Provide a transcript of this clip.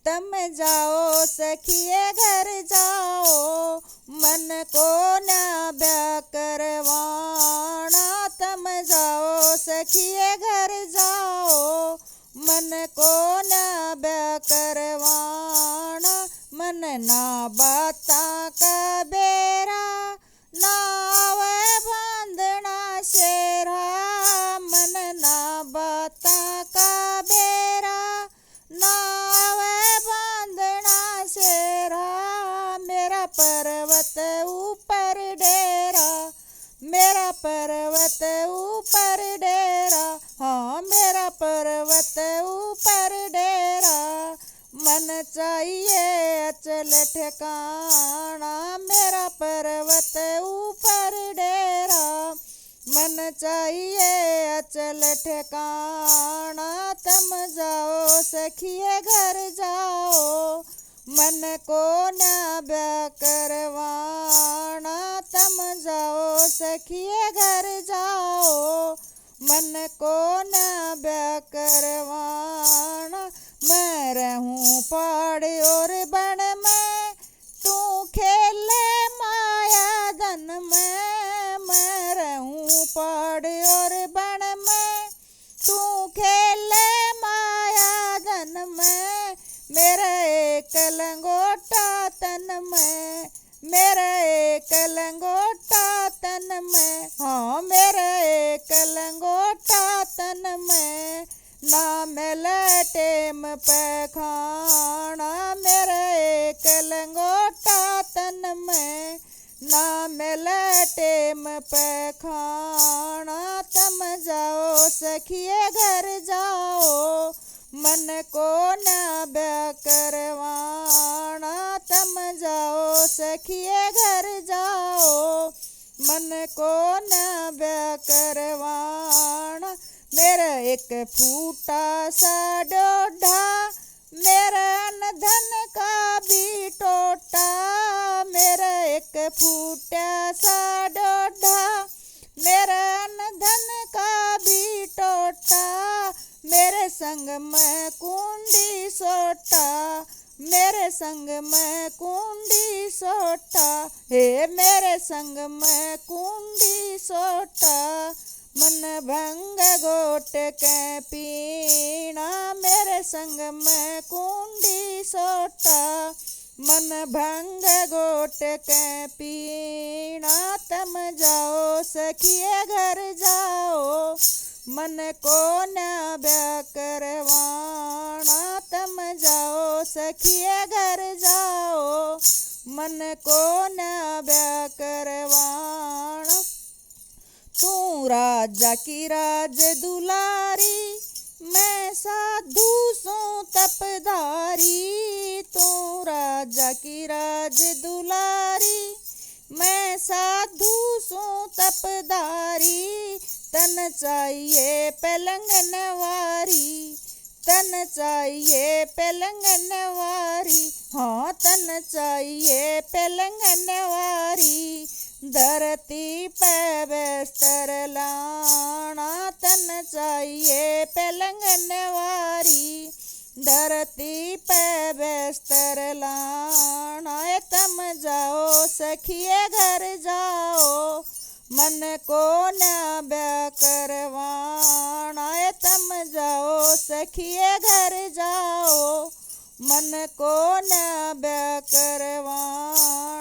तम जाओ सखिए घर जाओ, मन को न ब्याह करवाना। तम जाओ सखिए घर जाओ, मन को न ब्याह करवाना। मन ना बाता का बेरा, ना आवे बांधना शेरा। मन ना बाता का बेरा, ना आवे बांधना शेरा। मेरा पर्वत ऊपर डेरा, मेरा पर्वत ऊपर डेरा। हाँ मेरा पर्वत ऊपर डेरा। मन चाहिए अचल ठिकाना, मेरा पर्वत ऊपर डेरा। मन चाहिए अचल ठिकाना। तम जाओ सखिए घर जाओ, मन को न ब्याह करवाना। तम जाओ सखिए घर जाओ, मन को न ब्याह करवाना। मैं रहूं पहाड़ और बन में, तू खेले माया धन में। मैं रहूं पहाड़ और बन में, तू खेले माया धन में। मेरा एक लंगोटा तन में, मेरा एक लंगोटा तन में। हाँ मेरा एक लंगोटा तन में, ना मिले टेम पे खाना। मेरा एक लंगोटा तन में, ना मिले टेम पे खाना। तम जाओ सखिए घर जाओ, मन को न ब्याह करवाना। तम जाओ सखिए घर जाओ, मन को न ब्याह करवाना। मेरा एक फूटा सा डोढा, मेरा अन्न धन का भी टोटा। मेरा एक फूटा सा डोढा, मेरा अन्न धन का भी टोटा। मेरे संग में कुंडी सोटा, मेरे संग में कुंडी सोटा। हे मेरे संग में कुंडी सोटा, मन भंग गोट के पीना। मेरे संग में कुंडी सोटा, मन भंग गोट के पीना। तम जाओ सखिए घर जाओ, मन को न ब्याह करवाना। तम जाओ सखिए घर जाओ, मन को न ब्याह करवाना। तू राजा की राज दुलारी, मैं साधु सो तपधारी। तू राजा की राज दुलारी, मैं साधु सो तपधारी। तन चाहिए पलंगन वारी, तन चाहिए पलंगन वारी। हाँ तन चाहिए पलंगन वारी, धरती पे बिस्तर लाना। तन चाहिए पलंगन वारी, धरती पे बिस्तर लाना। तम जाओ सखिए घर जाओ, मन को न ब्याह करवाना। तम जाओ सखिए घर जाओ, मन को न ब्याह करवाना।